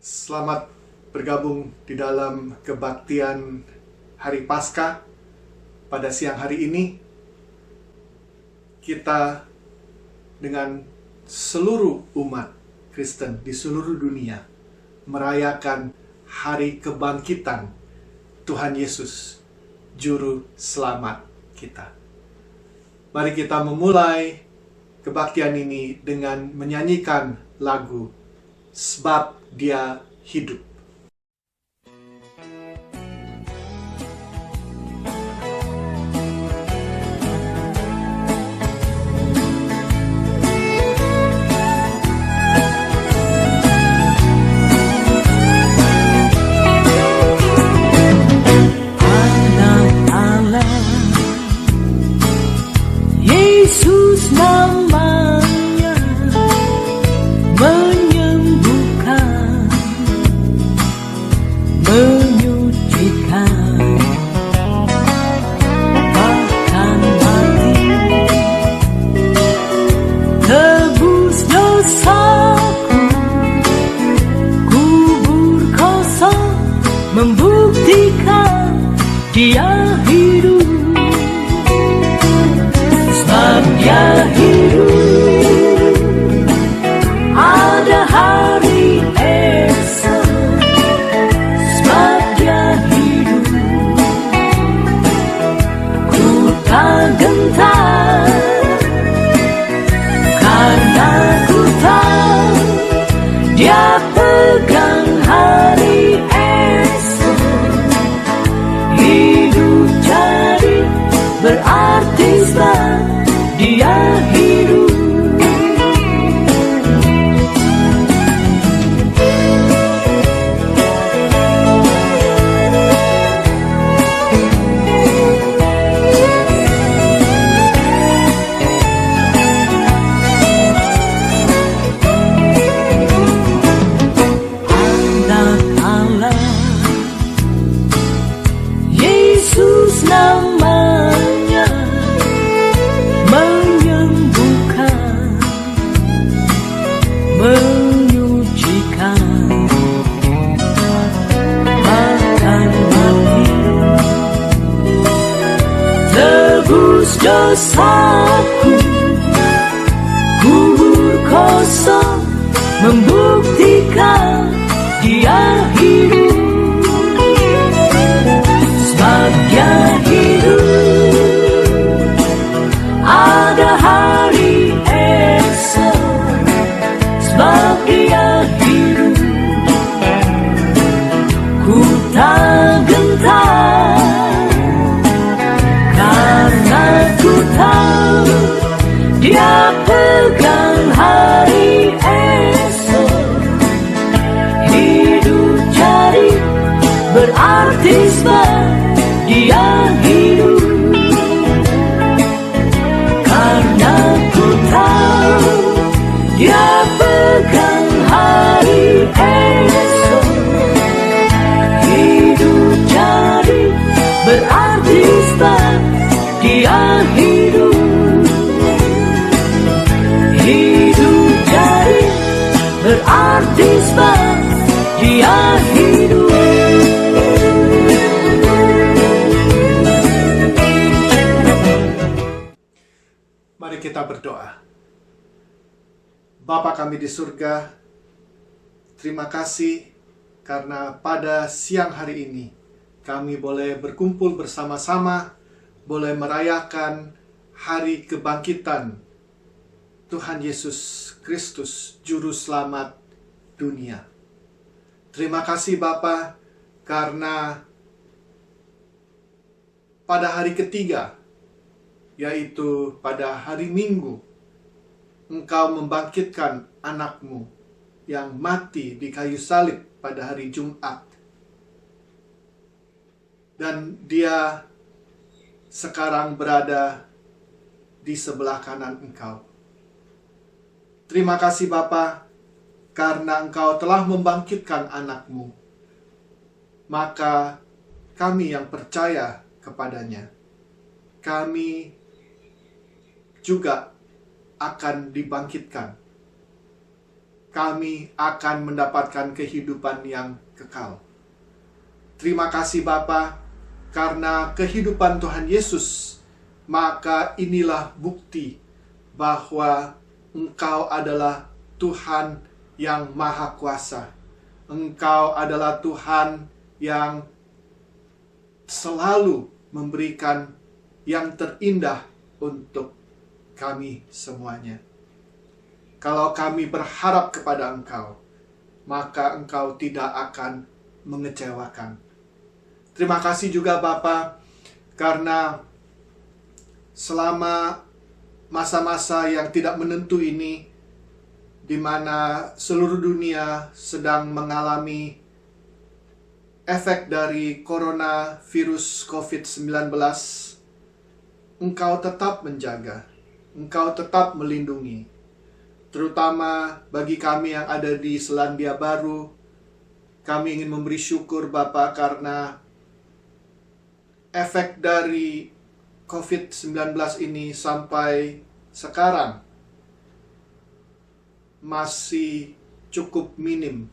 Selamat bergabung di dalam kebaktian Hari Paskah. Pada siang hari ini, kita dengan seluruh umat Kristen di seluruh dunia merayakan Hari Kebangkitan Tuhan Yesus, Juru Selamat kita. Mari kita memulai kebaktian ini dengan menyanyikan lagu Sebab Dia Hidup. Anak Allah, Yesus namanya, menyembuhkan, menyucikan, bahkan mati, tebus dosaku, kubur kosong, membuktikan Dia hidup. Sebab Dia hidup, ada hari esok. Sebab Dia hidup, ku tak gentar, karena ku tahu Dia pegang hari esok. Hidup jadi berarti sebab Dia hidup. Anak Allah, Yesus namanya, menyembuhkan, menyucikan, bahkan mati, tebus dosaku, kubur kosong, membuktikan Dia hidup. Sebab Dia hidup, ada hari esok. Sebab Dia hidup, ku tak gentar, karena ku tahu Dia pegang hari esok. Hidup jadi berarti sebab Dia hidup, karena ku tahu Dia pegang hari esok. Hidup jadi berarti sebab Dia hidup. Hidup jadi berarti sebab Dia hidup. Mari kita berdoa. Bapa kami di surga, terima kasih karena pada siang hari ini kami boleh berkumpul bersama-sama, boleh merayakan Hari Kebangkitan Tuhan Yesus Kristus, Juru Selamat dunia. Terima kasih Bapa karena pada hari ketiga, yaitu pada hari Minggu, Engkau membangkitkan anak-Mu yang mati di kayu salib pada hari Jumat. Dan Dia sekarang berada di sebelah kanan Engkau. Terima kasih Bapa, karena Engkau telah membangkitkan anak-Mu. Maka kami yang percaya kepadanya, kami juga akan dibangkitkan kami akan mendapatkan kehidupan yang kekal. Terima kasih Bapa, karena kehidupan Tuhan Yesus, maka inilah bukti bahwa Engkau adalah Tuhan yang Maha Kuasa. Engkau adalah Tuhan yang selalu memberikan yang terindah untuk kami semuanya. Kalau kami berharap kepada Engkau, maka Engkau tidak akan mengecewakan. Terima kasih juga Bapa, karena selama masa-masa yang tidak menentu ini, di mana seluruh dunia sedang mengalami efek dari coronavirus COVID-19, Engkau tetap menjaga, Engkau tetap melindungi. Terutama bagi kami yang ada di Selandia Baru, kami ingin memberi syukur Bapa, karena efek dari COVID-19 ini sampai sekarang masih cukup minim,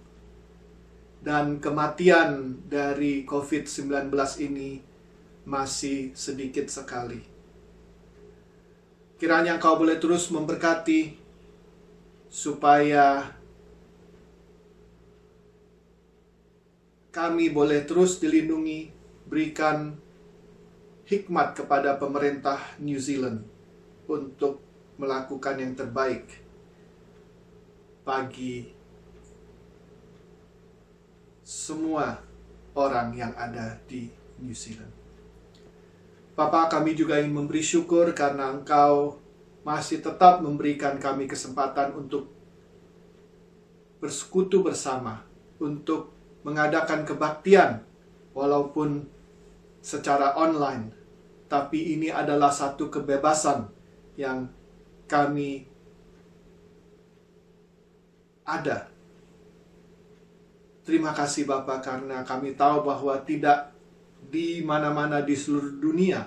dan kematian dari COVID-19 ini masih sedikit sekali. Kiranya Engkau boleh terus memberkati supaya kami boleh terus dilindungi. Berikan hikmat kepada pemerintah New Zealand untuk melakukan yang terbaik bagi semua orang yang ada di New Zealand. Bapa, kami juga ingin memberi syukur karena Engkau masih tetap memberikan kami kesempatan untuk bersekutu bersama, untuk mengadakan kebaktian walaupun secara online. Tapi ini adalah satu kebebasan yang kami ada. Terima kasih Bapa, karena kami tahu bahwa tidak di mana-mana di seluruh dunia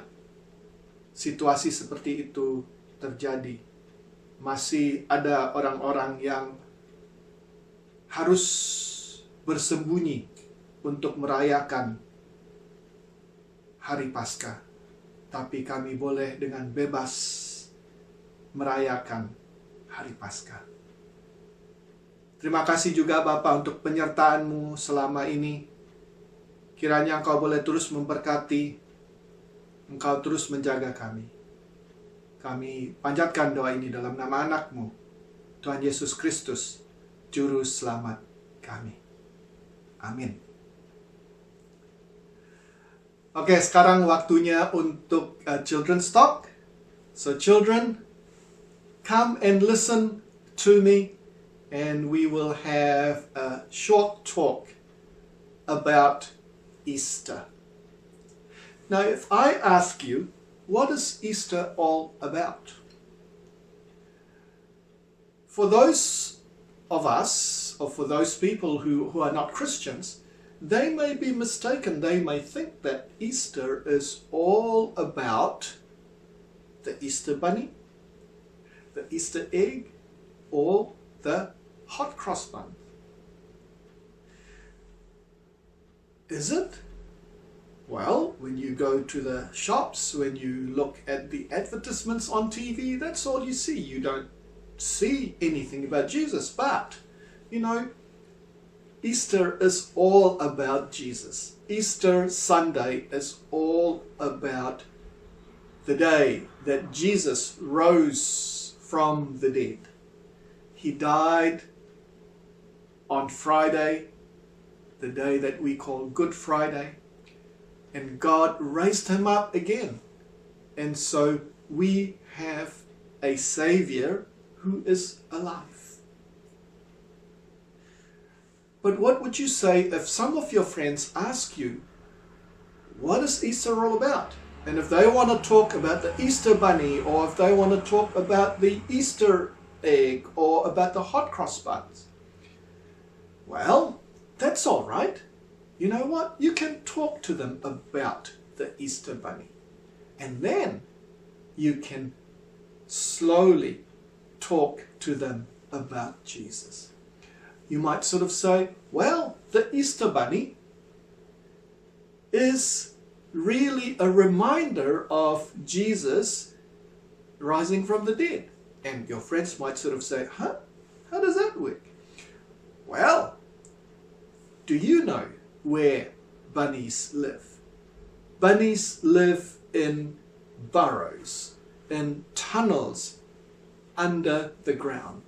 situasi seperti itu terjadi. Masih ada orang-orang yang harus bersembunyi untuk merayakan Hari Paskah. Tapi kami boleh dengan bebas merayakan Hari Paskah. Terima kasih juga Bapa untuk penyertaan-Mu selama ini. Kiranya Engkau boleh terus memberkati, Engkau terus menjaga kami. Kami panjatkan doa ini dalam nama anak-Mu, Tuhan Yesus Kristus, Juru Selamat kami. Amin. Oke, sekarang waktunya untuk Children's Talk. So children, come and listen to me. And we will have a short talk about Easter. Now, if I ask you, what is Easter all about? For those of us, or for those people who are not Christians, they may be mistaken. They may think that Easter is all about the Easter bunny, the Easter egg, or the hot cross bun. Is it? Well, when you go to the shops, when you look at the advertisements on TV, that's all you see. You don't see anything about Jesus. But, you know, Easter is all about Jesus. Easter Sunday is all about the day that Jesus rose from the dead. He died on Friday, the day that we call Good Friday, and God raised him up again. And so we have a Savior who is alive. But what would you say if some of your friends ask you, what is Easter all about? And if they want to talk about the Easter bunny, or if they want to talk about the Easter egg, or about the hot cross buns, well, that's all right. You know what? You can talk to them about the Easter bunny. And then you can slowly talk to them about Jesus. You might sort of say, well, the Easter Bunny is really a reminder of Jesus rising from the dead. And your friends might sort of say, huh? How does that work? Well, do you know where bunnies live? Bunnies live in burrows, in tunnels under the ground.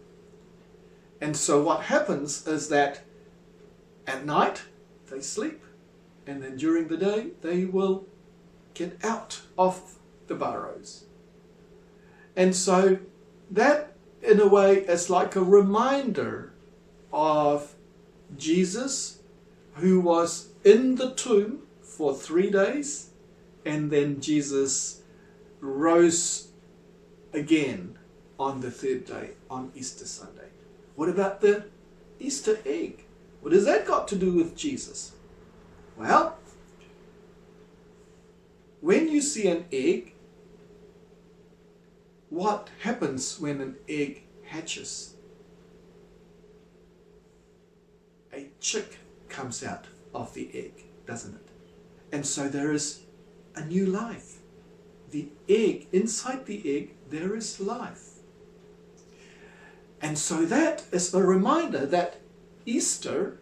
And so what happens is that at night they sleep, and then during the day they will get out of the burrows. And so that in a way is like a reminder of Jesus, who was in the tomb for 3 days, and then Jesus rose again on the third day, on Easter Sunday. What about the Easter egg? What has that got to do with Jesus? Well, when you see an egg, what happens when an egg hatches? A chick comes out of the egg, doesn't it? And so there is a new life. The egg, inside the egg, there is life. And so that is a reminder that Easter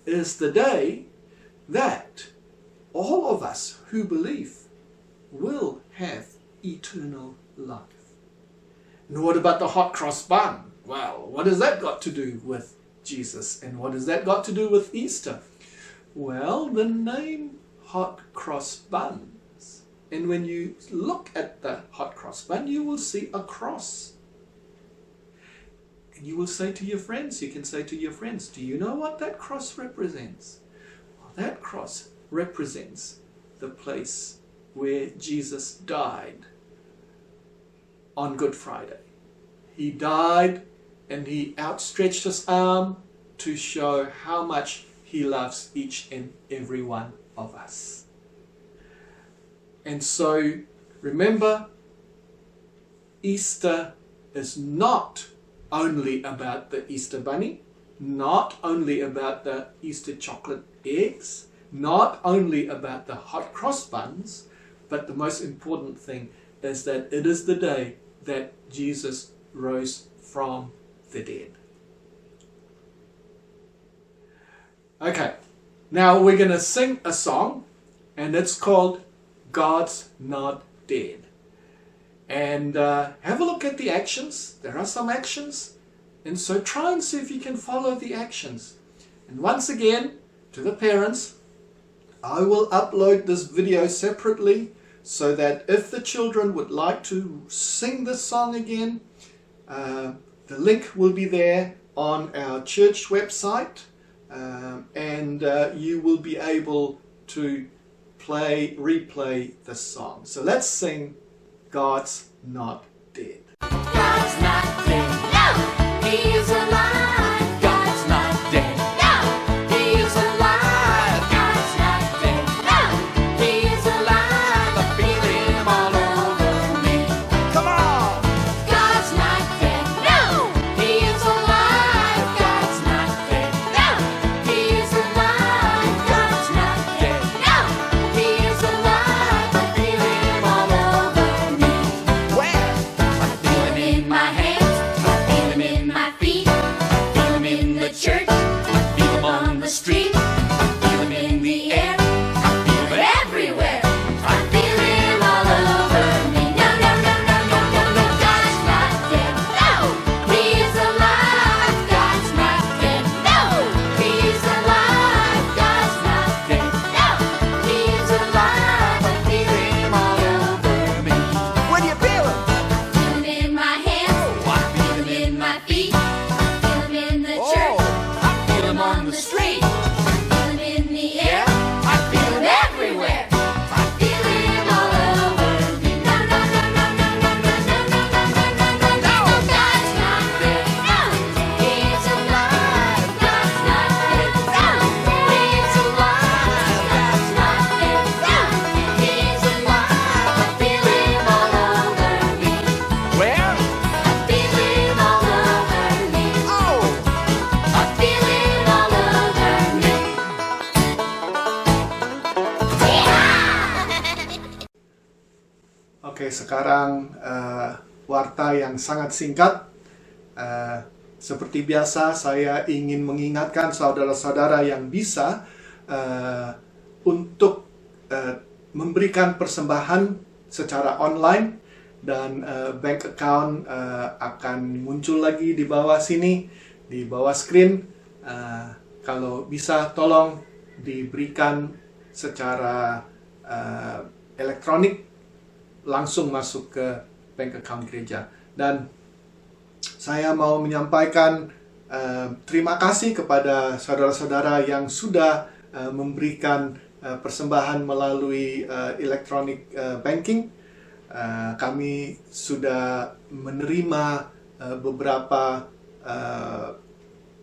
is the day that all of us who believe will have eternal life. And what about the hot cross bun? Well, what has that got to do with Jesus? And what has that got to do with Easter? Well, the name hot cross buns. And when you look at the hot cross bun, you will see a cross. And you will say to your friends, you can say to your friends, do you know what that cross represents? Well, that cross represents the place where Jesus died on Good Friday. He died and he outstretched his arm to show how much he loves each and every one of us. And so remember, Easter is not only about the Easter bunny, not only about the Easter chocolate eggs, not only about the hot cross buns, but the most important thing is that it is the day that Jesus rose from the dead. Okay, now we're going to sing a song, and it's called God's Not Dead. And have a look at the actions. There are some actions. And so try and see if you can follow the actions. And once again, to the parents, I will upload this video separately so that if the children would like to sing this song again, the link will be there on our church website, and you will be able to replay this song. So let's sing God's Not Dead. God's not dead. No, He is alive. God's not dead. No, He is alive. God's not dead. No, He is alive. I feel Him all over me. Come on. God's not dead. No, He is alive. God's not dead. No, He is alive. God's not dead. No, He is alive. I feel Him all over me. Where? I feel Him in my hands. I feel Him in my feet. I feel Him in the church. I feel Him on the street. I feel Him in the air. I feel Him everywhere. I feel Him all over me. No, no, no, no, no, no, no. God's not dead. No, He is alive. God's not dead. No, He is alive. God's not dead. No, He is alive. I feel Him all over me. Where do you feel Him? I feel Him in my hands. I feel Him in my feet. I feel Him in the church. I feel Him on the street. I feel Him in the air. I feel Him everywhere. I feel Him all over me. No, no, no, no, no, no, no, no, no, no, no, no, no, no. God's not dead. No, He is alive. God's not dead. No, He is alive. God's not dead. No, He is alive. I feel Him all over me. Where? I feel Him all over me. Oh, I feel Him Oke, sekarang warta yang sangat singkat. Seperti biasa, saya ingin mengingatkan saudara-saudara yang bisa untuk memberikan persembahan secara online, dan bank account akan muncul lagi di bawah sini, di bawah screen. Kalau bisa tolong diberikan secara elektronik, langsung masuk ke bank account gereja. Dan saya mau menyampaikan terima kasih kepada saudara-saudara yang sudah memberikan persembahan melalui electronic banking. Kami sudah menerima beberapa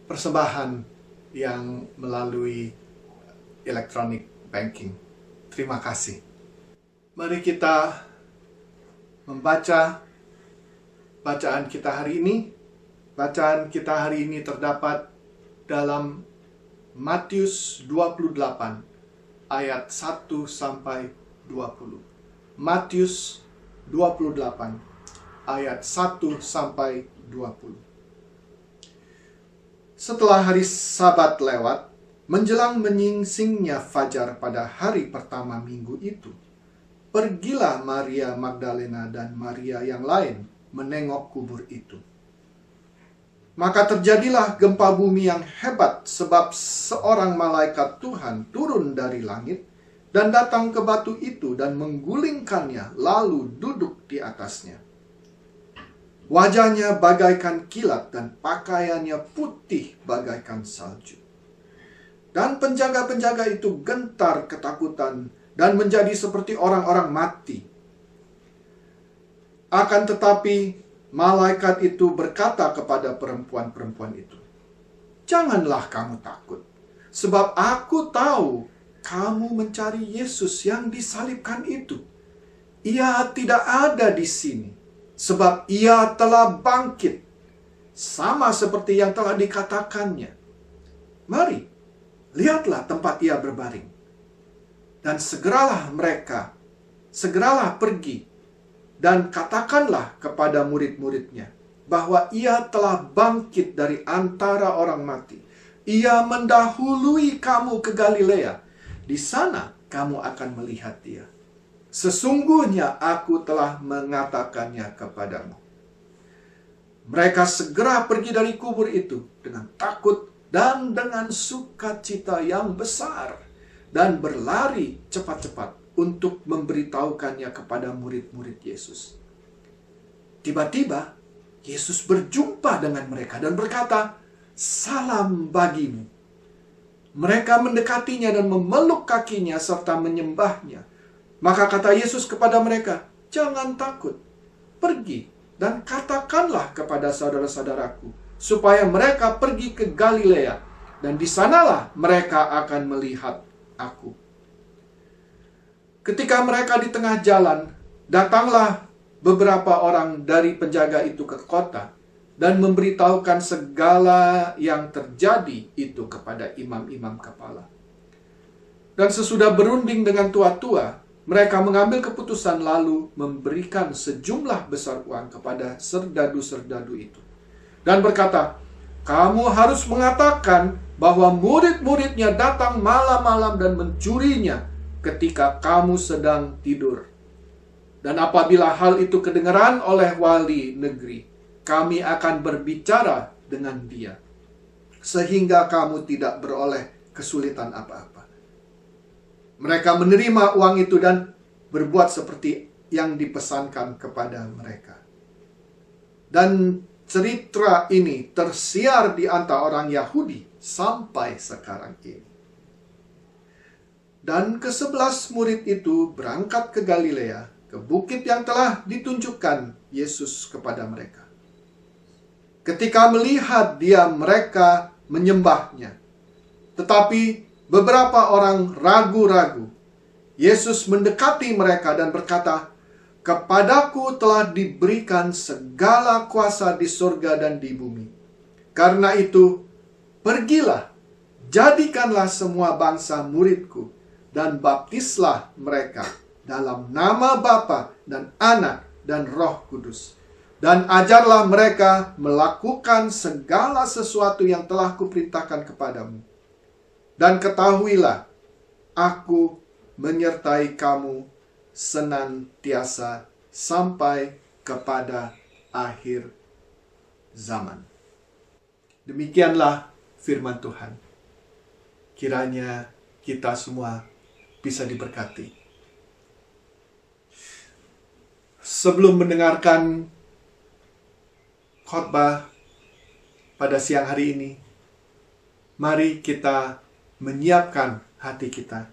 persembahan yang melalui electronic banking. Terima kasih. Mari kita membaca bacaan kita hari ini. Bacaan kita hari ini terdapat dalam Matius 28 ayat 1 sampai 20. Matius 28 ayat 1 sampai 20. Setelah hari Sabat lewat, menjelang menyingsingnya fajar pada hari pertama minggu itu, pergilah Maria Magdalena dan Maria yang lain menengok kubur itu. Maka terjadilah gempa bumi yang hebat, sebab seorang malaikat Tuhan turun dari langit dan datang ke batu itu dan menggulingkannya, lalu duduk di atasnya. Wajahnya bagaikan kilat dan pakaiannya putih bagaikan salju. Dan penjaga-penjaga itu gentar ketakutan dan menjadi seperti orang-orang mati. Akan tetapi malaikat itu berkata kepada perempuan-perempuan itu, "Janganlah kamu takut, sebab aku tahu kamu mencari Yesus yang disalibkan itu. Ia tidak ada di sini, sebab ia telah bangkit, sama seperti yang telah dikatakannya. Mari, lihatlah tempat ia berbaring." Dan segeralah pergi dan katakanlah kepada murid-muridnya bahwa ia telah bangkit dari antara orang mati. Ia mendahului kamu ke Galilea. Di sana kamu akan melihat dia. Sesungguhnya aku telah mengatakannya kepadamu. Mereka segera pergi dari kubur itu dengan takut dan dengan sukacita yang besar, dan berlari cepat-cepat untuk memberitahukannya kepada murid-murid Yesus. Tiba-tiba Yesus berjumpa dengan mereka dan berkata, "Salam bagimu." Mereka mendekatinya dan memeluk kakinya serta menyembahnya. Maka kata Yesus kepada mereka, "Jangan takut. Pergi dan katakanlah kepada saudara-saudaraku supaya mereka pergi ke Galilea, dan di sanalah mereka akan melihat aku." Ketika mereka di tengah jalan, datanglah beberapa orang dari penjaga itu ke kota dan memberitahukan segala yang terjadi itu kepada imam-imam kepala. Dan sesudah berunding dengan tua-tua, mereka mengambil keputusan lalu memberikan sejumlah besar uang kepada serdadu-serdadu itu. Dan berkata, "Kamu harus mengatakan bahwa murid-muridnya datang malam-malam dan mencurinya ketika kamu sedang tidur. Dan apabila hal itu kedengaran oleh wali negeri, kami akan berbicara dengan dia, sehingga kamu tidak beroleh kesulitan apa-apa." Mereka menerima uang itu dan berbuat seperti yang dipesankan kepada mereka. Dan cerita ini tersiar di antara orang Yahudi sampai sekarang ini. Dan ke-11 murid itu berangkat ke Galilea, ke bukit yang telah ditunjukkan Yesus kepada mereka. Ketika melihat dia, mereka menyembahnya. Tetapi beberapa orang ragu-ragu. Yesus mendekati mereka dan berkata, "Kepadaku telah diberikan segala kuasa di surga dan di bumi. Karena itu, pergilah, jadikanlah semua bangsa muridku, dan baptislah mereka dalam nama Bapa dan Anak dan Roh Kudus. Dan ajarlah mereka melakukan segala sesuatu yang telah kuperintahkan kepadamu. Dan ketahuilah, aku menyertai kamu senantiasa sampai kepada akhir zaman. Demikianlah firman Tuhan. Kiranya kita semua bisa diberkati. Sebelum mendengarkan khotbah pada siang hari ini, mari kita menyiapkan hati kita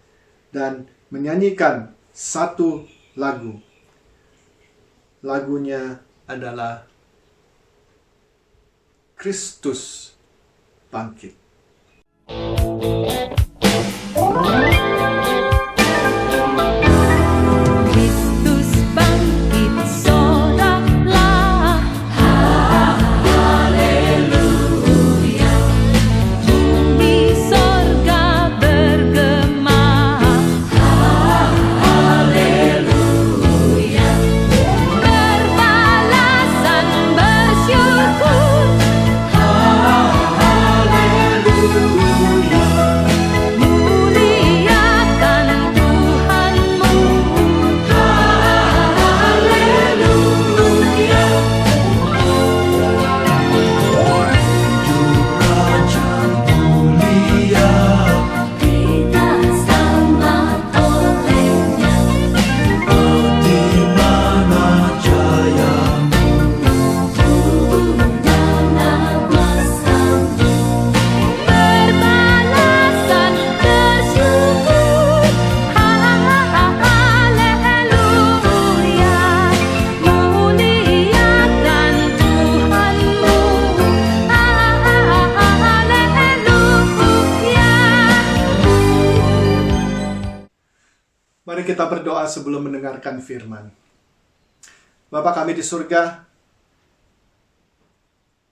dan menyanyikan satu lagu. Lagunya adalah Kristus Bangkit. Kristus bangkit, soraklah, haleluya. Bumi sorga bergema, haleluya. Berbalasan bersyukur, muliakan Tuhanmu, haleluya. Kita sambut olehnya, dengan kuasa-Mu. Berbalasan bersyukur, haleluya. Muliakan Tuhanmu, haleluya. Mari kita berdoa sebelum mendengarkan firman. Bapa kami di surga,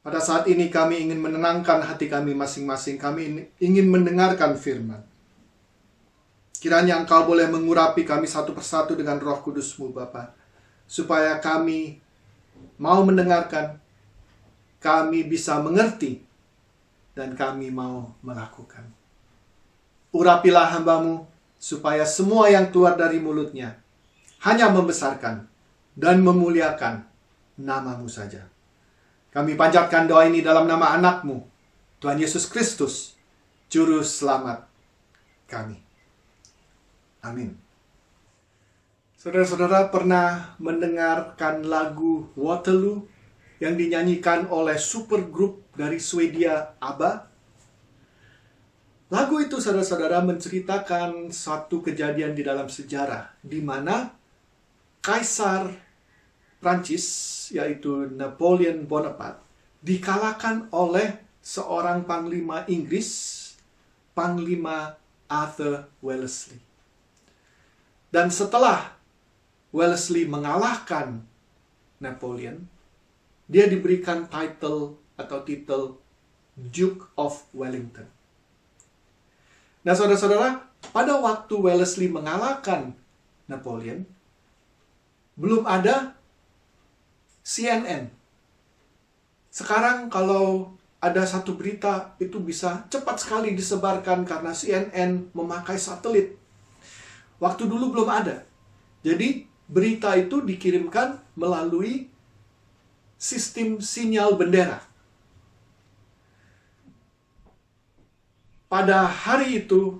pada saat ini kami ingin menenangkan hati kami masing-masing. Kami ingin mendengarkan firman. Kiranya Engkau boleh mengurapi kami satu persatu dengan Roh Kudus-Mu, Bapa, supaya kami mau mendengarkan, kami bisa mengerti, dan kami mau melakukan. Urapilah hamba-Mu, supaya semua yang keluar dari mulutnya hanya membesarkan dan memuliakan nama-Mu saja. Kami panjatkan doa ini dalam nama anak-Mu, Tuhan Yesus Kristus, Juru Selamat kami. Amin. Saudara-saudara pernah mendengarkan lagu Waterloo yang dinyanyikan oleh supergroup dari Swedia, ABBA? Lagu itu, saudara-saudara, menceritakan satu kejadian di dalam sejarah, di mana Kaisar Prancis, yaitu Napoleon Bonaparte, dikalahkan oleh seorang panglima Inggris, Panglima Arthur Wellesley. Dan setelah Wellesley mengalahkan Napoleon, dia diberikan titel Duke of Wellington. Nah, saudara-saudara, pada waktu Wellesley mengalahkan Napoleon, belum ada CNN. Sekarang kalau ada satu berita, itu bisa cepat sekali disebarkan karena CNN memakai satelit. Waktu dulu belum ada. Jadi, berita itu dikirimkan melalui sistem sinyal bendera. Pada hari itu,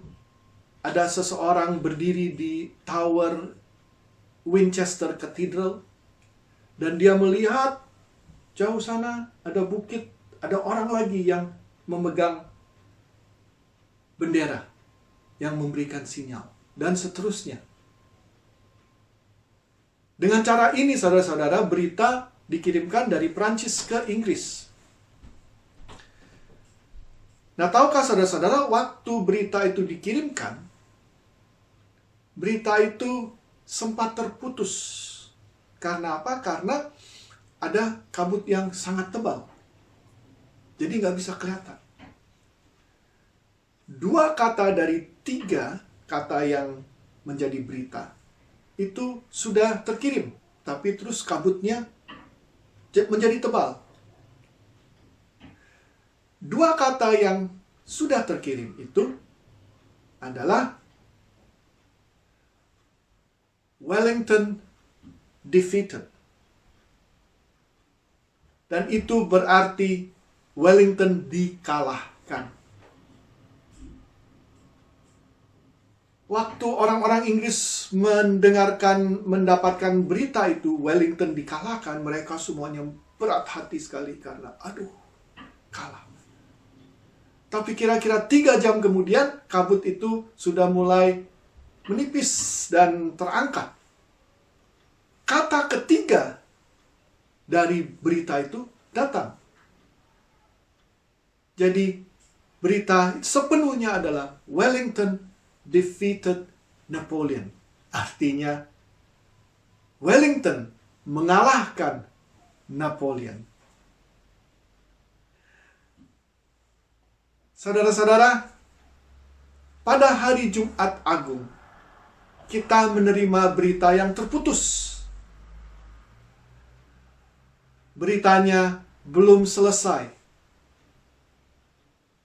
ada seseorang berdiri di Tower Winchester Cathedral, dan dia melihat jauh sana ada bukit, ada orang lagi yang memegang bendera yang memberikan sinyal, dan seterusnya. Dengan cara ini, saudara-saudara, berita dikirimkan dari Prancis ke Inggris. Nah, tahukah saudara-saudara, waktu berita itu dikirimkan, berita itu sempat terputus. Karena apa? Karena ada kabut yang sangat tebal. Jadi nggak bisa kelihatan. 2 kata dari 3 kata yang menjadi berita, itu sudah terkirim, tapi terus kabutnya menjadi tebal. Dua kata yang sudah terkirim itu adalah Wellington defeated. Dan itu berarti Wellington dikalahkan. Waktu orang-orang Inggris mendapatkan berita itu, Wellington dikalahkan, mereka semuanya berat hati sekali karena, kalah. Tapi kira-kira 3 jam kemudian, kabut itu sudah mulai menipis dan terangkat. Kata ketiga dari berita itu datang. Jadi, berita sepenuhnya adalah Wellington defeated Napoleon. Artinya, Wellington mengalahkan Napoleon. Saudara-saudara, pada hari Jumat Agung, kita menerima berita yang terputus. Beritanya belum selesai.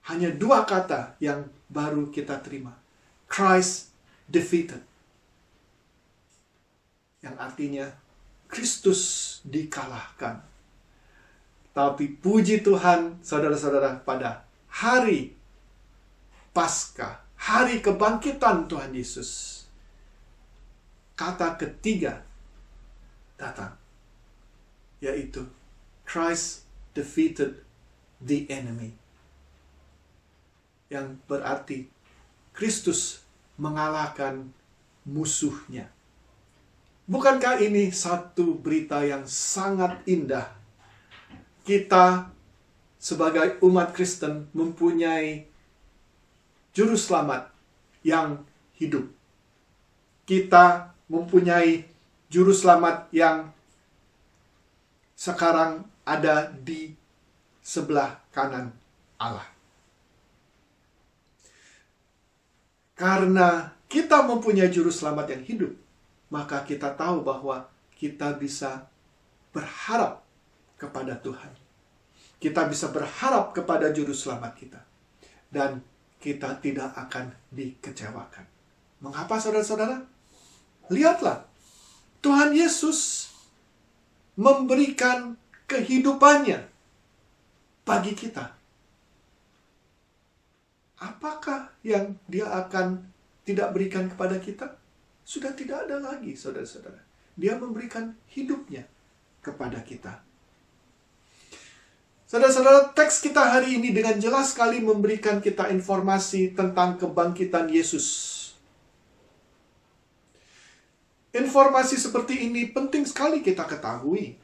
Hanya 2 kata yang baru kita terima. Christ defeated. Yang artinya, Kristus dikalahkan. Tapi puji Tuhan, saudara-saudara, pada hari Paskah, hari kebangkitan Tuhan Yesus, kata ketiga datang, yaitu Christ defeated the enemy. Yang berarti Kristus mengalahkan musuhnya. Bukankah ini satu berita yang sangat indah? Kita sebagai umat Kristen mempunyai juru selamat yang hidup. Kita mempunyai juru selamat yang sekarang ada di sebelah kanan Allah. Karena kita mempunyai juru selamat yang hidup, maka kita tahu bahwa kita bisa berharap kepada Tuhan. Kita bisa berharap kepada juru selamat kita. Dan kita tidak akan dikecewakan. Mengapa, saudara-saudara? Lihatlah, Tuhan Yesus memberikan kehidupannya bagi kita. Apakah yang Dia akan tidak berikan kepada kita? Sudah tidak ada lagi, saudara-saudara. Dia memberikan hidupnya kepada kita. Saudara-saudara, teks kita hari ini dengan jelas sekali memberikan kita informasi tentang kebangkitan Yesus. Informasi seperti ini penting sekali kita ketahui.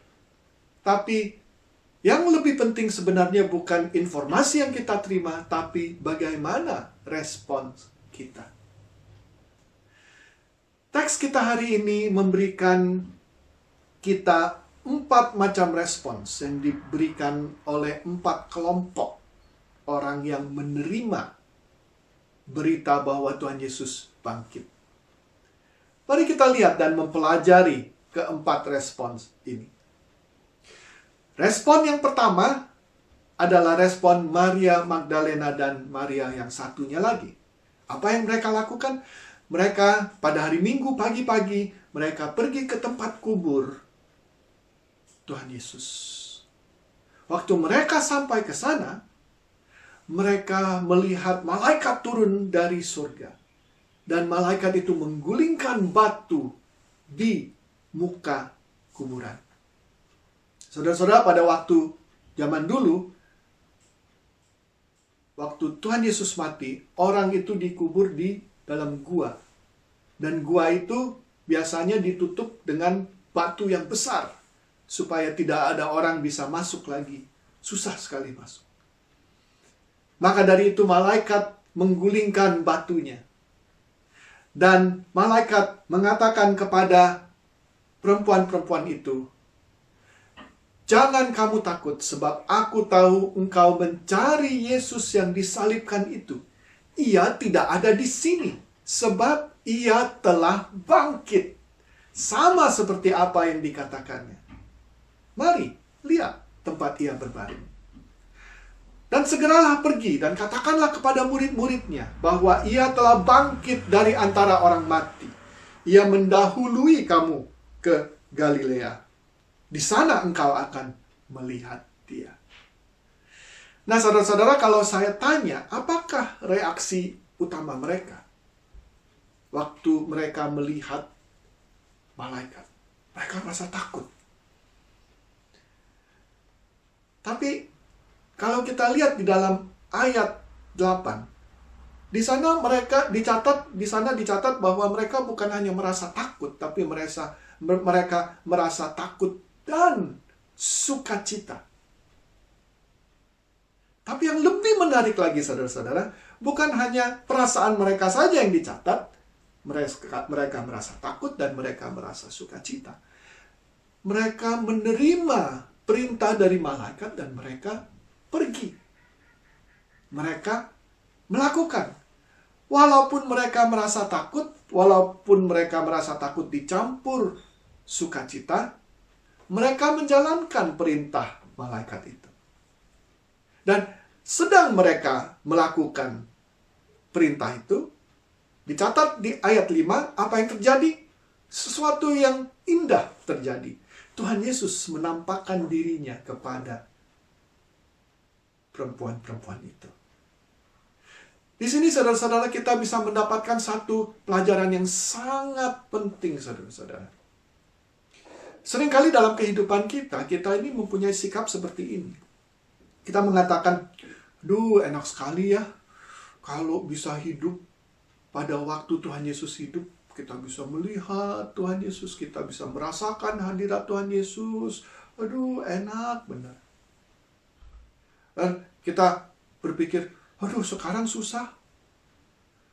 Tapi yang lebih penting sebenarnya bukan informasi yang kita terima, tapi bagaimana respons kita. Teks kita hari ini memberikan kita 4 macam respons yang diberikan oleh 4 kelompok orang yang menerima berita bahwa Tuhan Yesus bangkit. Mari kita lihat dan mempelajari keempat respons ini. Respon yang pertama adalah respon Maria Magdalena dan Maria yang satunya lagi. Apa yang mereka lakukan? Mereka pada hari Minggu pagi-pagi, mereka pergi ke tempat kubur Tuhan Yesus. Waktu mereka sampai ke sana, mereka melihat malaikat turun dari surga. Dan malaikat itu menggulingkan batu di muka kuburan. Saudara-saudara, pada waktu zaman dulu, waktu Tuhan Yesus mati, orang itu dikubur di dalam gua. Dan gua itu biasanya ditutup dengan batu yang besar, supaya tidak ada orang bisa masuk lagi. Susah sekali masuk. Maka dari itu malaikat menggulingkan batunya. Dan malaikat mengatakan kepada perempuan-perempuan itu, "Jangan kamu takut, sebab aku tahu engkau mencari Yesus yang disalibkan itu. Ia tidak ada di sini, sebab ia telah bangkit. sama seperti apa yang dikatakannya. Mari, lihat tempat ia berbaring. Dan segeralah pergi dan katakanlah kepada murid-muridnya bahwa ia telah bangkit dari antara orang mati. Ia mendahului kamu ke Galilea. Di sana engkau akan melihat dia. Nah, saudara-saudara, kalau saya tanya, apakah reaksi utama mereka waktu mereka melihat malaikat? Mereka merasa takut. Tapi kalau kita lihat di dalam ayat 8, di sana dicatat bahwa mereka bukan hanya merasa takut, tapi mereka merasa takut dan sukacita. Tapi yang lebih menarik lagi, saudara-saudara, bukan hanya perasaan mereka saja yang dicatat. Mereka merasa takut dan mereka merasa sukacita. Mereka menerima perintah dari malaikat dan mereka pergi. Mereka melakukan. Walaupun mereka merasa takut dicampur sukacita, mereka menjalankan perintah malaikat itu. Dan sedang mereka melakukan perintah itu, dicatat di ayat 5, apa yang terjadi? Sesuatu yang indah terjadi. Tuhan Yesus menampakkan dirinya kepada perempuan-perempuan itu. Di sini, saudara-saudara, kita bisa mendapatkan satu pelajaran yang sangat penting, saudara-saudara. Seringkali dalam kehidupan kita ini mempunyai sikap seperti ini. Kita mengatakan, "Duh, enak sekali ya, kalau bisa hidup pada waktu Tuhan Yesus hidup, kita bisa melihat Tuhan Yesus, kita bisa merasakan hadirat Tuhan Yesus. Aduh, enak benar." Dan kita berpikir, "Aduh, sekarang susah.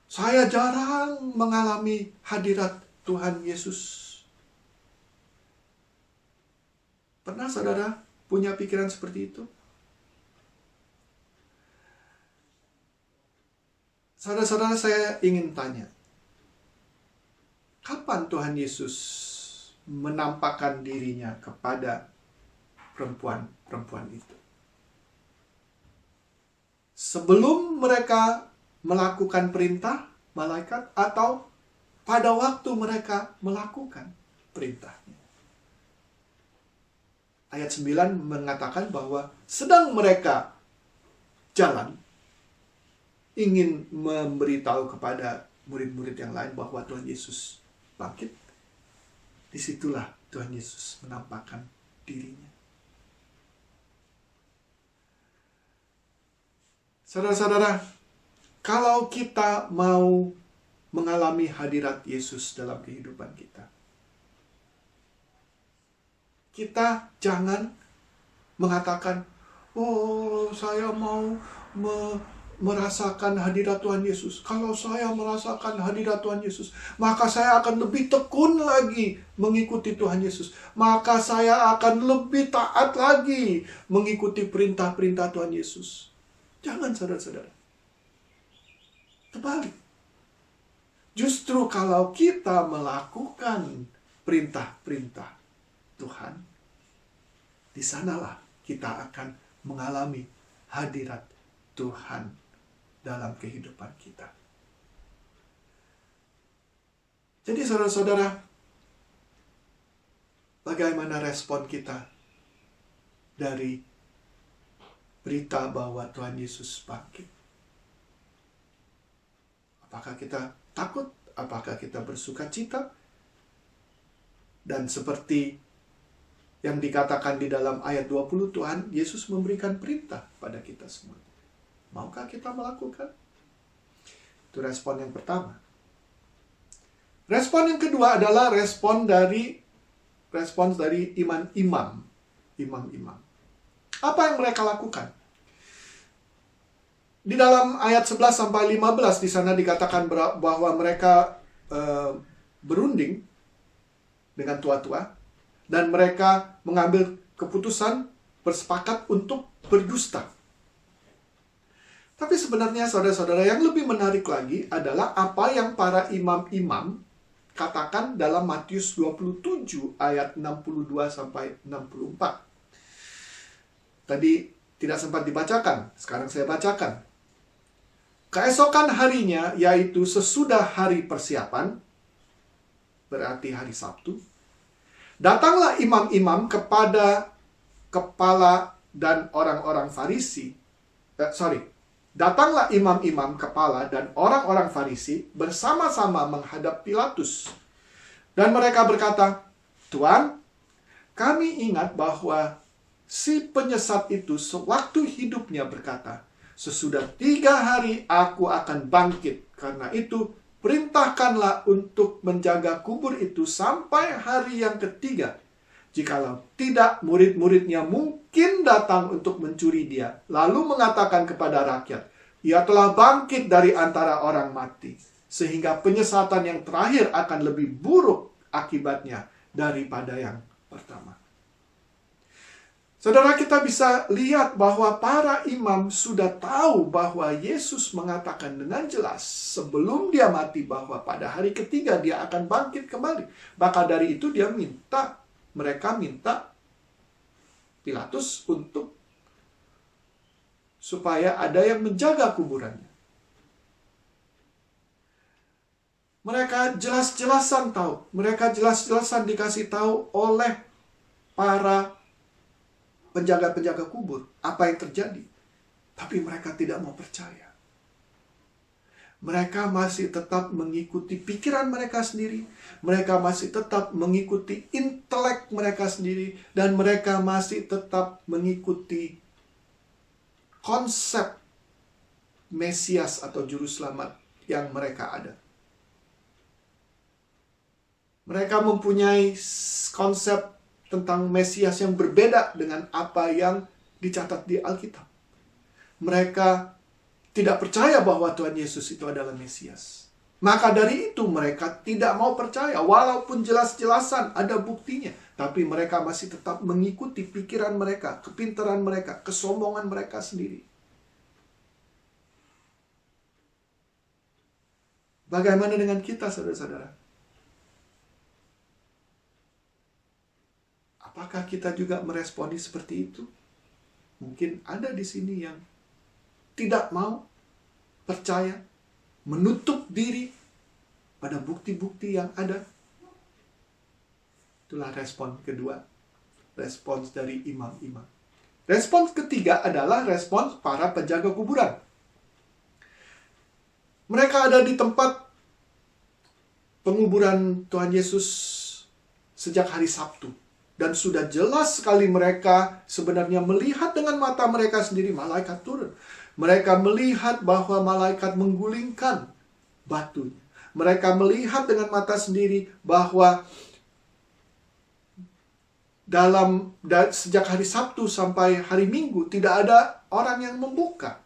Saya jarang mengalami hadirat Tuhan Yesus." Pernah saudara punya pikiran seperti itu? Saudara-saudara, saya ingin tanya, kapan Tuhan Yesus menampakkan dirinya kepada perempuan-perempuan itu? Sebelum mereka melakukan perintah malaikat atau pada waktu mereka melakukan perintahnya? Ayat 9 mengatakan bahwa sedang mereka jalan, ingin memberitahu kepada murid-murid yang lain bahwa Tuhan Yesus bangkit. Disitulah Tuhan Yesus menampakkan dirinya. Saudara-saudara, kalau kita mau mengalami hadirat Yesus dalam kehidupan kita, kita jangan mengatakan, "Oh, saya mau merasakan hadirat Tuhan Yesus. Kalau saya merasakan hadirat Tuhan Yesus, maka saya akan lebih tekun lagi mengikuti Tuhan Yesus. Maka saya akan lebih taat lagi mengikuti perintah-perintah Tuhan Yesus." Jangan, saudara-saudara. Terbalik. Justru kalau kita melakukan perintah-perintah Tuhan, di sanalah kita akan mengalami hadirat Tuhan dalam kehidupan kita. Jadi saudara-saudara, bagaimana respon kita dari berita bahwa Tuhan Yesus bangkit? Apakah kita takut? Apakah kita bersukacita? Dan seperti yang dikatakan di dalam ayat 20, Tuhan Yesus memberikan perintah pada kita semua. Maukah kita melakukan? Itu respon yang pertama. Respon yang kedua adalah respons dari imam-imam. Apa yang mereka lakukan? Di dalam ayat 11 sampai 15 di sana dikatakan bahwa mereka berunding dengan tua-tua dan mereka mengambil keputusan bersepakat untuk berdusta. Tapi sebenarnya saudara-saudara, yang lebih menarik lagi adalah apa yang para imam-imam katakan dalam Matius 27 ayat 62 sampai 64. Tadi tidak sempat dibacakan, sekarang saya bacakan. Keesokan harinya, yaitu sesudah hari persiapan, berarti hari Sabtu, datanglah imam-imam kepada kepala dan orang-orang Farisi. Datanglah imam-imam kepala dan orang-orang Farisi bersama-sama menghadap Pilatus. Dan mereka berkata, "Tuan, kami ingat bahwa si penyesat itu sewaktu hidupnya berkata, 'Sesudah 3 hari aku akan bangkit.' Karena itu, perintahkanlah untuk menjaga kubur itu sampai hari yang ketiga. Jikalau tidak, murid-muridnya mungkin datang untuk mencuri dia, lalu mengatakan kepada rakyat, 'Ia telah bangkit dari antara orang mati.' Sehingga penyesatan yang terakhir akan lebih buruk akibatnya daripada yang pertama." Saudara, kita bisa lihat bahwa para imam sudah tahu bahwa Yesus mengatakan dengan jelas sebelum dia mati bahwa pada hari ketiga dia akan bangkit kembali. Maka dari itu mereka minta Pilatus supaya ada yang menjaga kuburannya. Mereka jelas-jelasan tahu, mereka jelas-jelasan dikasih tahu oleh para penjaga-penjaga kubur apa yang terjadi. Tapi mereka tidak mau percaya. Mereka masih tetap mengikuti pikiran mereka sendiri. Mereka masih tetap mengikuti intelek mereka sendiri. Dan mereka masih tetap mengikuti konsep Mesias atau Juru Selamat yang mereka ada. Mereka mempunyai konsep tentang Mesias yang berbeda dengan apa yang dicatat di Alkitab. Mereka tidak percaya bahwa Tuhan Yesus itu adalah Mesias. Maka dari itu mereka tidak mau percaya, walaupun jelas-jelasan ada buktinya. Tapi mereka masih tetap mengikuti pikiran mereka, kepintaran mereka, kesombongan mereka sendiri. Bagaimana dengan kita, saudara-saudara? Apakah kita juga meresponi seperti itu? Mungkin ada di sini yang tidak mau percaya, menutup diri pada bukti-bukti yang ada. Itulah respon kedua, respons dari imam-imam. Respons ketiga adalah respons para penjaga kuburan. Mereka ada di tempat penguburan Tuhan Yesus sejak hari Sabtu. Dan sudah jelas sekali mereka sebenarnya melihat dengan mata mereka sendiri malaikat turun. Mereka melihat bahwa malaikat menggulingkan batunya. Mereka melihat dengan mata sendiri bahwa sejak hari Sabtu sampai hari Minggu tidak ada orang yang membuka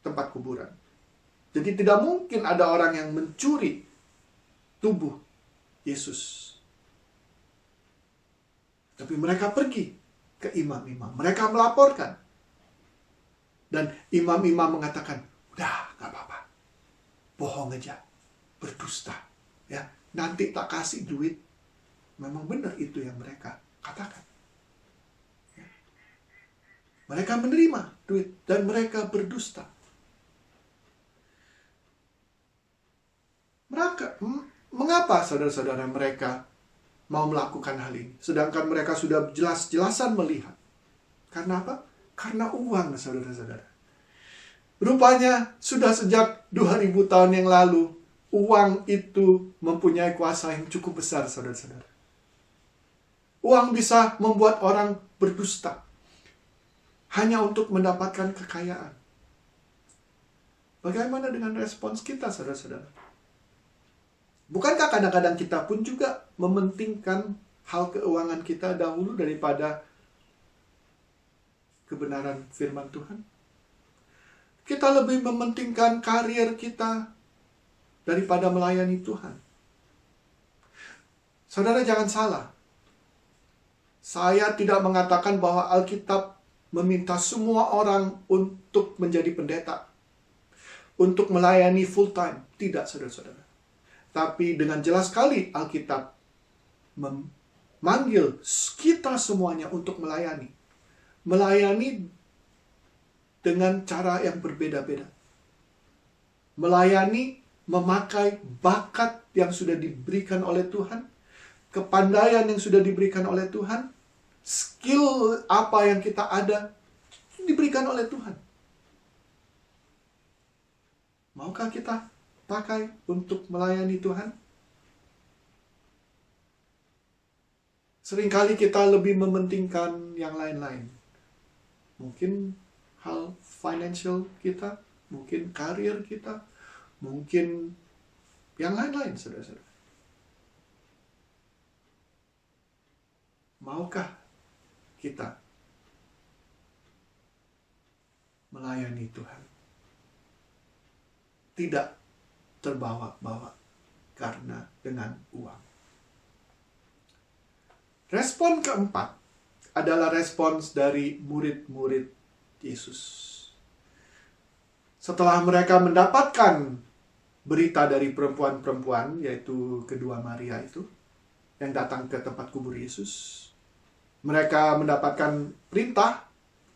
tempat kuburan. Jadi tidak mungkin ada orang yang mencuri tubuh Yesus. Tapi mereka pergi ke imam-imam. Mereka melaporkan. Dan imam-imam mengatakan, udah, gak apa-apa. Bohong aja. Berdusta. Ya, nanti tak kasih duit. Memang benar itu yang mereka katakan. Ya. Mereka menerima duit. Dan mereka berdusta. Mengapa saudara-saudara mereka mau melakukan hal ini, sedangkan mereka sudah jelas-jelasan melihat? Karena apa? Karena uang, saudara-saudara. Rupanya sudah sejak 2000 tahun yang lalu, uang itu mempunyai kuasa yang cukup besar, saudara-saudara. Uang bisa membuat orang berdusta hanya untuk mendapatkan kekayaan. Bagaimana dengan respons kita, saudara-saudara? Bukankah kadang-kadang kita pun juga mementingkan hal keuangan kita dahulu daripada kebenaran firman Tuhan? Kita lebih mementingkan karir kita daripada melayani Tuhan. Saudara, jangan salah. Saya tidak mengatakan bahwa Alkitab meminta semua orang untuk menjadi pendeta, untuk melayani full time. Tidak, saudara-saudara. Tapi dengan jelas sekali Alkitab memanggil kita semuanya untuk melayani. Melayani dengan cara yang berbeda-beda. Melayani memakai bakat yang sudah diberikan oleh Tuhan, kepandaian yang sudah diberikan oleh Tuhan, skill apa yang kita ada, diberikan oleh Tuhan. Maukah kita pakai untuk melayani Tuhan? Seringkali kita lebih mementingkan yang lain-lain. Mungkin hal financial kita, mungkin karir kita, mungkin yang lain-lain, saudara-saudara. Maukah kita melayani Tuhan? Tidak terbawa-bawa karena dengan uang. Respon keempat adalah respons dari murid-murid Yesus. Setelah mereka mendapatkan berita dari perempuan-perempuan, yaitu kedua Maria itu, yang datang ke tempat kubur Yesus, mereka mendapatkan perintah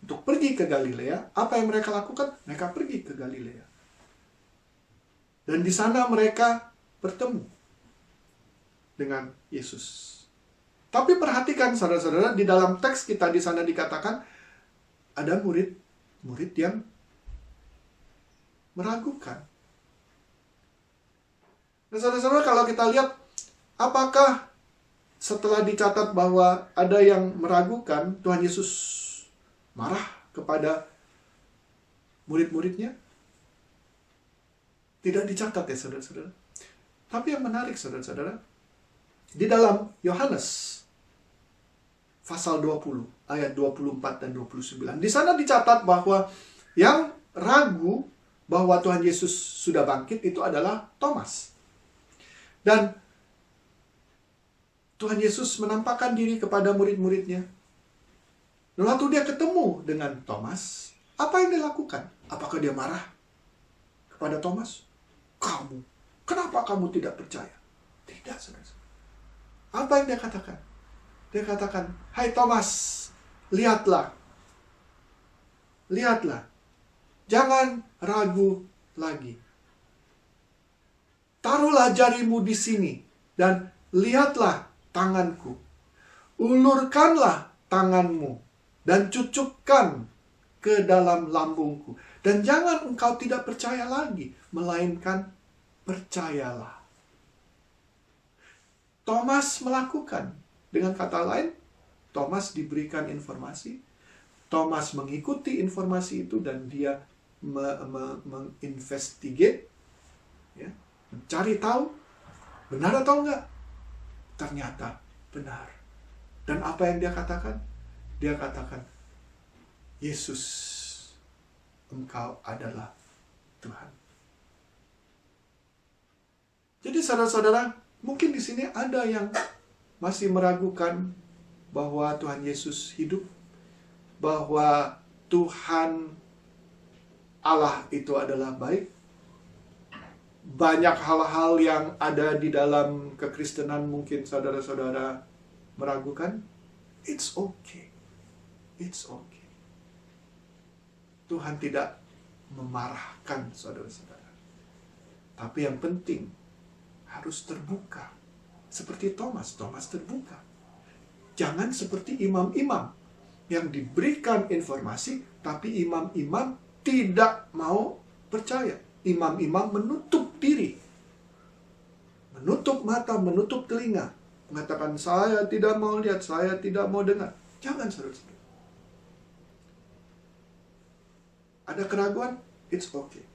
untuk pergi ke Galilea. Apa yang mereka lakukan? Mereka pergi ke Galilea. Dan di sana mereka bertemu dengan Yesus. Tapi perhatikan saudara-saudara, di dalam teks kita di sana dikatakan ada murid yang meragukan. Nah, saudara-saudara, kalau kita lihat apakah setelah dicatat bahwa ada yang meragukan, Tuhan Yesus marah kepada murid-muridnya? Tidak dicatat ya saudara-saudara. Tapi yang menarik saudara-saudara, di dalam Yohanes pasal 20 ayat 24 dan 29, di sana dicatat bahwa yang ragu bahwa Tuhan Yesus sudah bangkit itu adalah Thomas. Dan Tuhan Yesus menampakkan diri kepada murid-muridnya. Dan waktu dia ketemu dengan Thomas, apa yang dia lakukan? Apakah dia marah kepada Thomas? Kamu, kenapa kamu tidak percaya? Tidak, saudara. Apa yang dia katakan? Dia katakan, hai Thomas, lihatlah. Lihatlah. Jangan ragu lagi. Taruhlah jarimu di sini dan lihatlah tanganku. Ulurkanlah tanganmu dan cucukkan ke dalam lambungku. Dan jangan engkau tidak percaya lagi, melainkan percayalah. Thomas melakukan. Dengan kata lain, Thomas diberikan informasi. Thomas mengikuti informasi itu dan dia menginvestigate, ya, mencari tahu, benar atau enggak? Ternyata benar. Dan apa yang dia katakan? Dia katakan, Yesus, engkau adalah Tuhan. Jadi saudara-saudara, mungkin di sini ada yang masih meragukan bahwa Tuhan Yesus hidup, bahwa Tuhan Allah itu adalah baik. Banyak hal-hal yang ada di dalam kekristenan mungkin saudara-saudara meragukan. It's okay. It's okay. Tuhan tidak memarahkan saudara-saudara. Tapi yang penting harus terbuka. Seperti Thomas terbuka. Jangan seperti imam-imam yang diberikan informasi, tapi imam-imam tidak mau percaya. Imam-imam menutup diri. Menutup mata, menutup telinga. Mengatakan, saya tidak mau lihat, saya tidak mau dengar. Jangan, saudara-saudara. Ada keraguan? It's okay.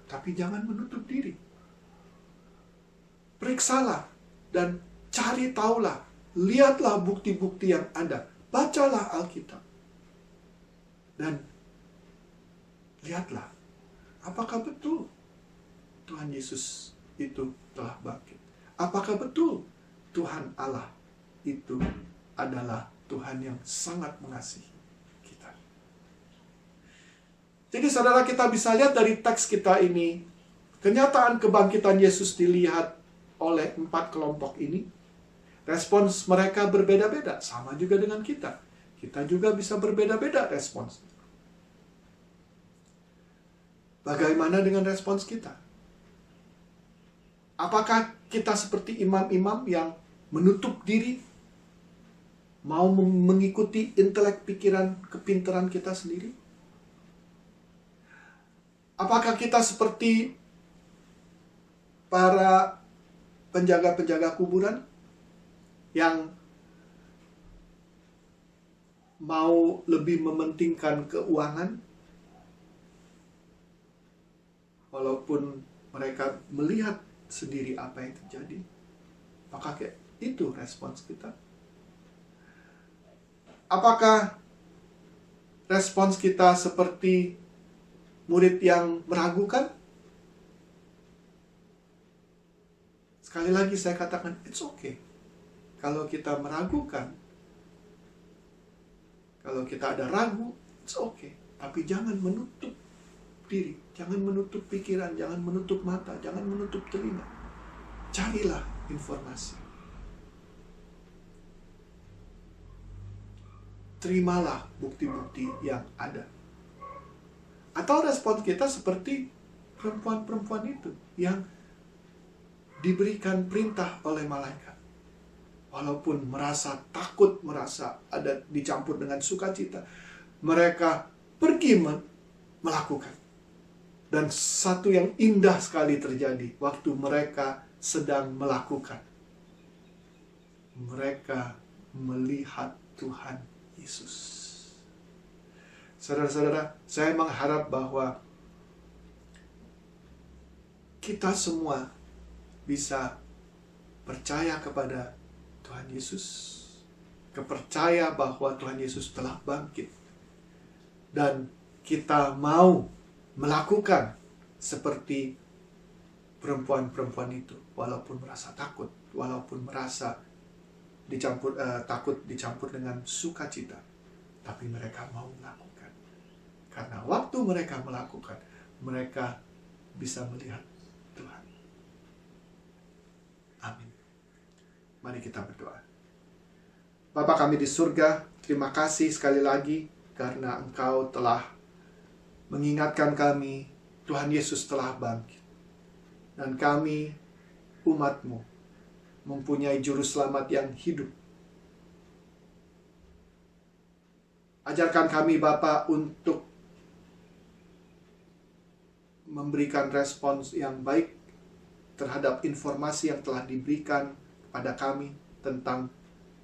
Tapi jangan menutup diri. Periksalah. Dan cari taulah, lihatlah bukti-bukti yang ada. Bacalah Alkitab. Dan lihatlah, apakah betul Tuhan Yesus itu telah bangkit? Apakah betul Tuhan Allah itu adalah Tuhan yang sangat mengasihi kita? Jadi saudara, kita bisa lihat dari teks kita ini, kenyataan kebangkitan Yesus dilihat oleh 4 kelompok ini. Respons mereka berbeda-beda, sama juga dengan kita. Kita juga bisa berbeda-beda respons. Bagaimana dengan respons kita? Apakah kita seperti imam-imam yang menutup diri, mau mengikuti intelek, pikiran, kepintaran kita sendiri? Apakah kita seperti para penjaga-penjaga kuburan yang mau lebih mementingkan keuangan, walaupun mereka melihat sendiri apa yang terjadi? Apakah kayak itu respons kita? Apakah respons kita seperti murid yang meragukan? Sekali lagi saya katakan, it's okay. Kalau kita meragukan, kalau kita ada ragu, it's okay. Tapi jangan menutup diri, jangan menutup pikiran, jangan menutup mata, jangan menutup telinga. Carilah informasi. Terimalah bukti-bukti yang ada. Atau respon kita seperti perempuan-perempuan itu yang diberikan perintah oleh malaikat. Walaupun merasa takut, merasa ada dicampur dengan sukacita, mereka pergi melakukan. Dan satu yang indah sekali terjadi waktu mereka sedang melakukan. Mereka melihat Tuhan Yesus. Saudara-saudara, saya mengharap bahwa kita semua bisa percaya kepada Tuhan Yesus, kepercaya bahwa Tuhan Yesus telah bangkit, dan kita mau melakukan seperti perempuan-perempuan itu, walaupun merasa takut, walaupun merasa takut dicampur dengan sukacita, tapi mereka mau melakukan. Karena waktu mereka melakukan, mereka bisa melihat Tuhan. Amin. Mari kita berdoa. Bapa kami di surga, terima kasih sekali lagi karena Engkau telah mengingatkan kami, Tuhan Yesus telah bangkit. Dan kami, umat-Mu, mempunyai juru selamat yang hidup. Ajarkan kami Bapa untuk memberikan respons yang baik terhadap informasi yang telah diberikan kepada kami tentang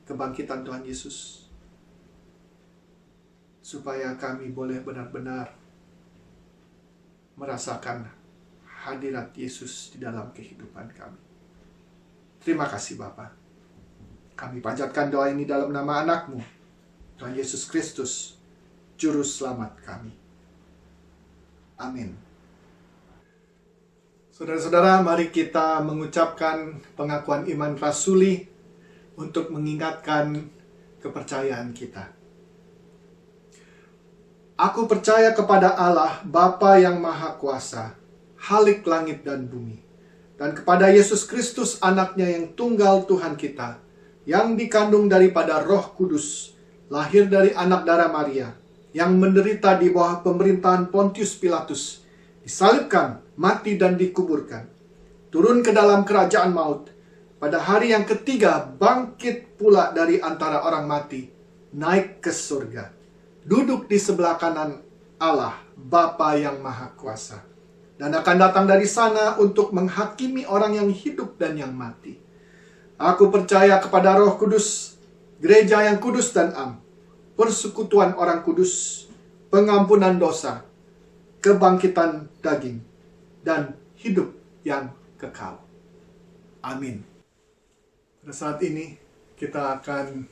kebangkitan Tuhan Yesus, supaya kami boleh benar-benar merasakan hadirat Yesus di dalam kehidupan kami. Terima kasih Bapa. Kami panjatkan doa ini dalam nama anak-Mu, Tuhan Yesus Kristus, Juru Selamat kami. Amin. Saudara-saudara, mari kita mengucapkan pengakuan iman rasuli untuk mengingatkan kepercayaan kita. Aku percaya kepada Allah, Bapa yang Maha Kuasa, Khalik langit dan bumi, dan kepada Yesus Kristus, anaknya yang tunggal Tuhan kita, yang dikandung daripada Roh Kudus, lahir dari anak darah Maria, yang menderita di bawah pemerintahan Pontius Pilatus, disalibkan, mati dan dikuburkan, turun ke dalam kerajaan maut, pada hari yang ketiga bangkit pula dari antara orang mati, naik ke surga, duduk di sebelah kanan Allah, Bapa yang Maha Kuasa, dan akan datang dari sana untuk menghakimi orang yang hidup dan yang mati. Aku percaya kepada Roh Kudus, gereja yang kudus dan am, persekutuan orang kudus, pengampunan dosa, kebangkitan daging, dan hidup yang kekal. Amin. Pada saat ini kita akan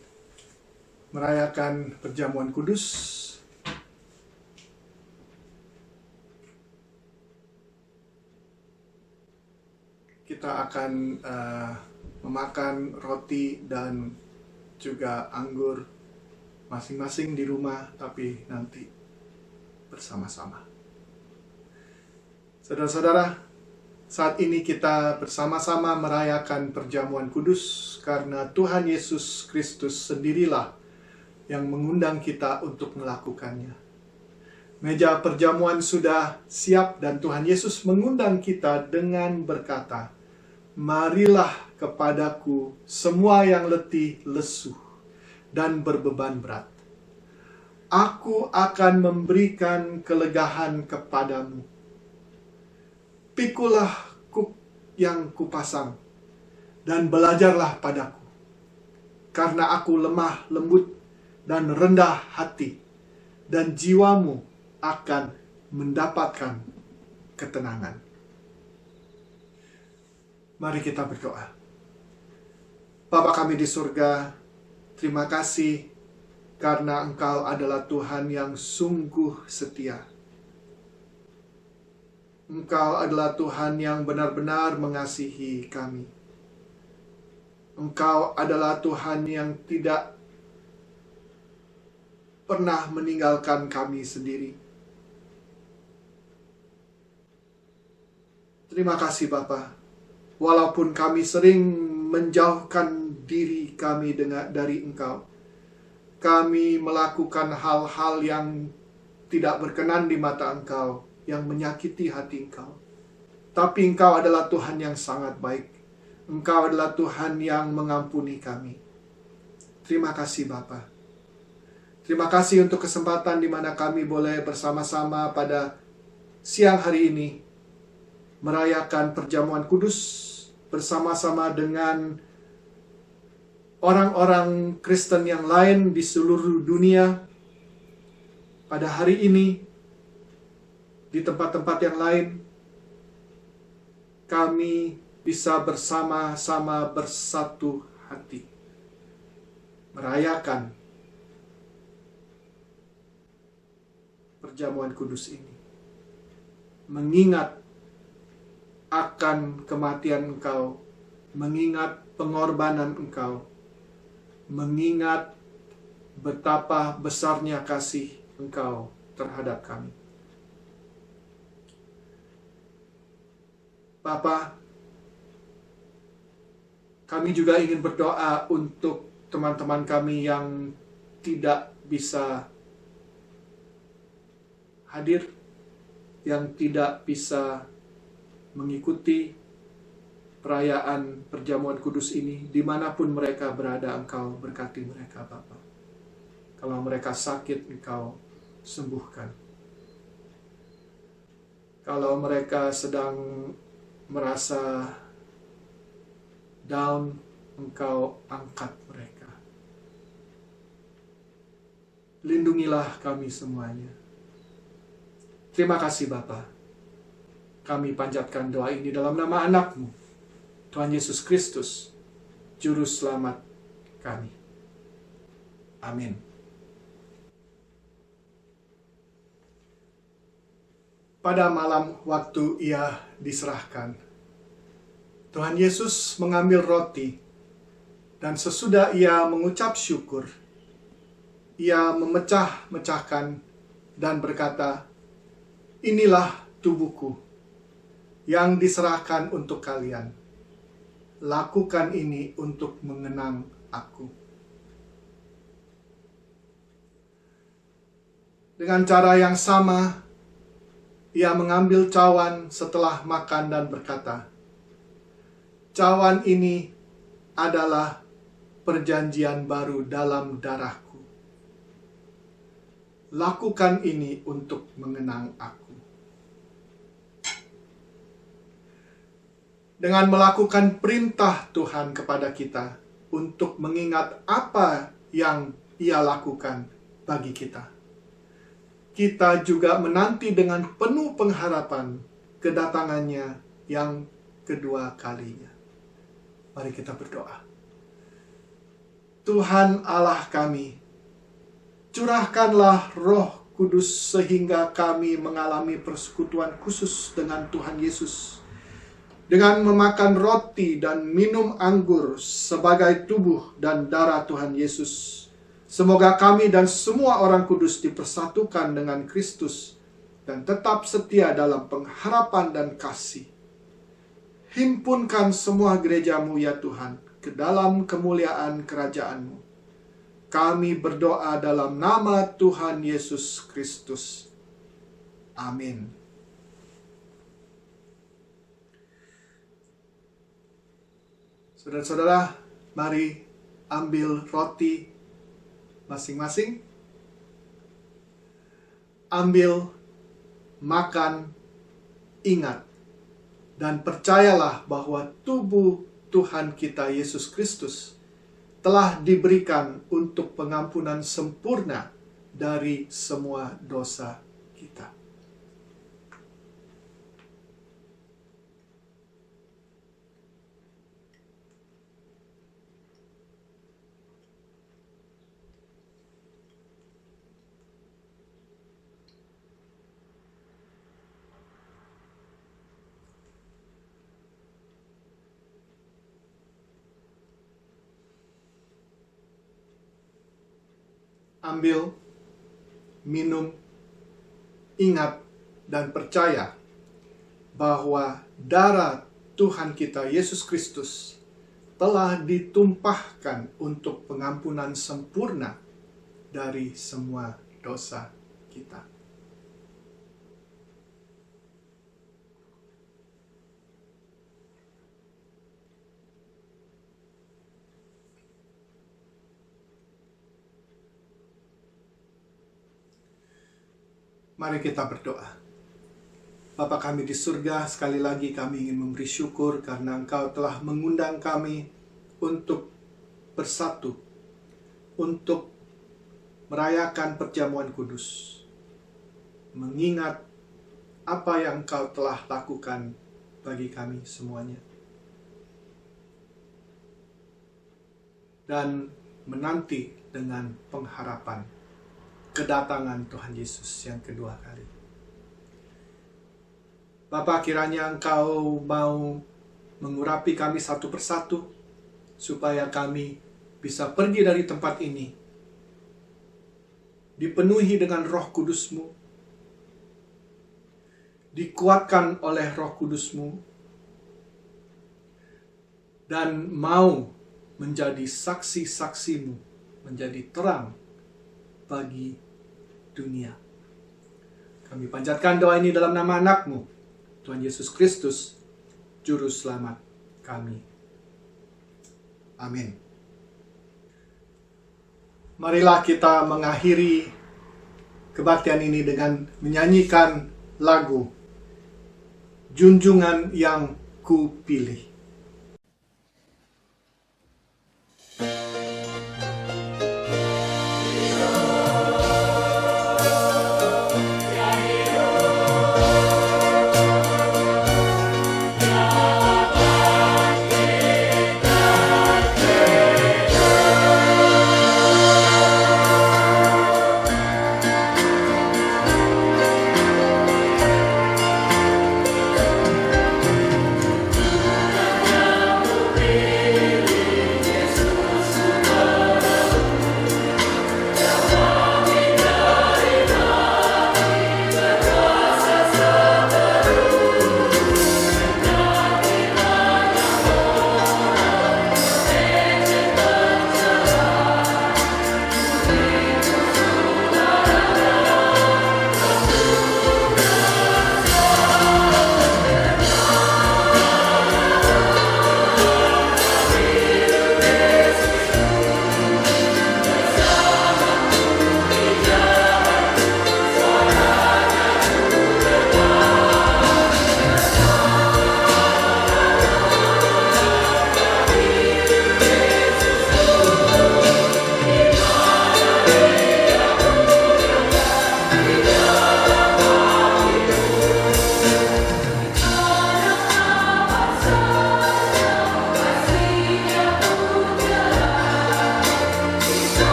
merayakan perjamuan kudus. Kita akan memakan roti dan juga anggur masing-masing di rumah, tapi nanti bersama-sama. Saudara-saudara, Saat ini kita bersama-sama merayakan perjamuan kudus karena Tuhan Yesus Kristus sendirilah yang mengundang kita untuk melakukannya. Meja perjamuan sudah siap dan Tuhan Yesus mengundang kita dengan berkata, "Marilah kepadaku semua yang letih, lesu, dan berbeban berat. Aku akan memberikan kelegahan kepadamu. Pikulah kuk yang kupasang, dan belajarlah padaku, karena aku lemah lembut dan rendah hati, dan jiwamu akan mendapatkan ketenangan." Mari kita berdoa. Bapa kami di surga, terima kasih karena Engkau adalah Tuhan yang sungguh setia. Engkau adalah Tuhan yang benar-benar mengasihi kami. Engkau adalah Tuhan yang tidak pernah meninggalkan kami sendiri. Terima kasih Bapa. Walaupun kami sering menjauhkan diri kami dari Engkau, kami melakukan hal-hal yang tidak berkenan di mata Engkau, yang menyakiti hati Engkau. Tapi Engkau adalah Tuhan yang sangat baik. Engkau adalah Tuhan yang mengampuni kami. Terima kasih Bapa. Terima kasih untuk kesempatan di mana kami boleh bersama-sama pada siang hari ini merayakan perjamuan kudus bersama-sama dengan orang-orang Kristen yang lain di seluruh dunia. Pada hari ini, di tempat-tempat yang lain, kami bisa bersama-sama bersatu hati merayakan perjamuan kudus ini, mengingat akan kematian Engkau, mengingat pengorbanan Engkau, mengingat betapa besarnya kasih Engkau terhadap kami. Bapa, kami juga ingin berdoa untuk teman-teman kami yang tidak bisa hadir, yang tidak bisa mengikuti perayaan perjamuan kudus ini. Dimanapun mereka berada, Engkau berkati mereka Bapa. Kalau mereka sakit, Engkau sembuhkan. Kalau mereka sedang merasa down, Engkau angkat mereka. Lindungilah kami semuanya. Terima kasih Bapa. Kami panjatkan doa ini dalam nama anak-Mu, Tuhan Yesus Kristus, Juru Selamat kami. Amin. Pada malam waktu Ia diserahkan, Tuhan Yesus mengambil roti, dan sesudah Ia mengucap syukur, Ia memecah-mecahkan dan berkata, "Inilah tubuhku yang diserahkan untuk kalian. Lakukan ini untuk mengenang aku." Dengan cara yang sama, Ia mengambil cawan setelah makan dan berkata, "Cawan ini adalah perjanjian baru dalam darahku. Lakukan ini untuk mengenang aku." Dengan melakukan perintah Tuhan kepada kita untuk mengingat apa yang Ia lakukan bagi kita, kita juga menanti dengan penuh pengharapan kedatangannya yang kedua kalinya. Mari kita berdoa. Tuhan Allah kami, curahkanlah Roh Kudus sehingga kami mengalami persekutuan khusus dengan Tuhan Yesus, dengan memakan roti dan minum anggur sebagai tubuh dan darah Tuhan Yesus. Semoga kami dan semua orang kudus dipersatukan dengan Kristus dan tetap setia dalam pengharapan dan kasih. Himpunkan semua gerejamu ya Tuhan ke dalam kemuliaan kerajaan-Mu. Kami berdoa dalam nama Tuhan Yesus Kristus. Amin. Saudara-saudara, mari ambil roti masing-masing. Ambil, makan, ingat, dan percayalah bahwa tubuh Tuhan kita Yesus Kristus telah diberikan untuk pengampunan sempurna dari semua dosa kita. Ambil, minum, ingat, dan percaya bahwa darah Tuhan kita Yesus Kristus telah ditumpahkan untuk pengampunan sempurna dari semua dosa kita. Mari kita berdoa. Bapa kami di surga, sekali lagi kami ingin memberi syukur karena Engkau telah mengundang kami untuk bersatu, untuk merayakan perjamuan kudus, mengingat apa yang Engkau telah lakukan bagi kami semuanya, dan menanti dengan pengharapan kedatangan Tuhan Yesus yang kedua kali. Bapa, kiranya Engkau mau mengurapi kami satu persatu, supaya kami bisa pergi dari tempat ini, dipenuhi dengan Roh Kudus-Mu, dikuatkan oleh Roh Kudus-Mu, dan mau menjadi saksi-saksi-Mu, menjadi terang bagi dunia. Kami panjatkan doa ini dalam nama anak-Mu, Tuhan Yesus Kristus, Juru Selamat kami. Amin. Marilah kita mengakhiri kebaktian ini dengan menyanyikan lagu Junjungan yang Kupilih.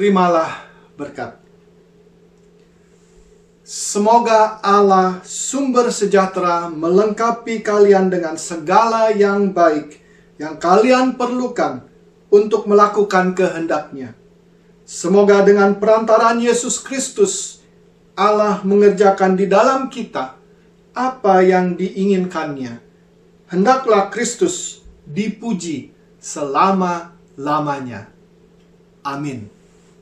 terimalah berkat. Semoga Allah sumber sejahtera melengkapi kalian dengan segala yang baik yang kalian perlukan untuk melakukan kehendak-Nya. Semoga dengan perantaraan Yesus Kristus, Allah mengerjakan di dalam kita apa yang diinginkannya. Hendaklah Kristus dipuji selama-lamanya. Amin.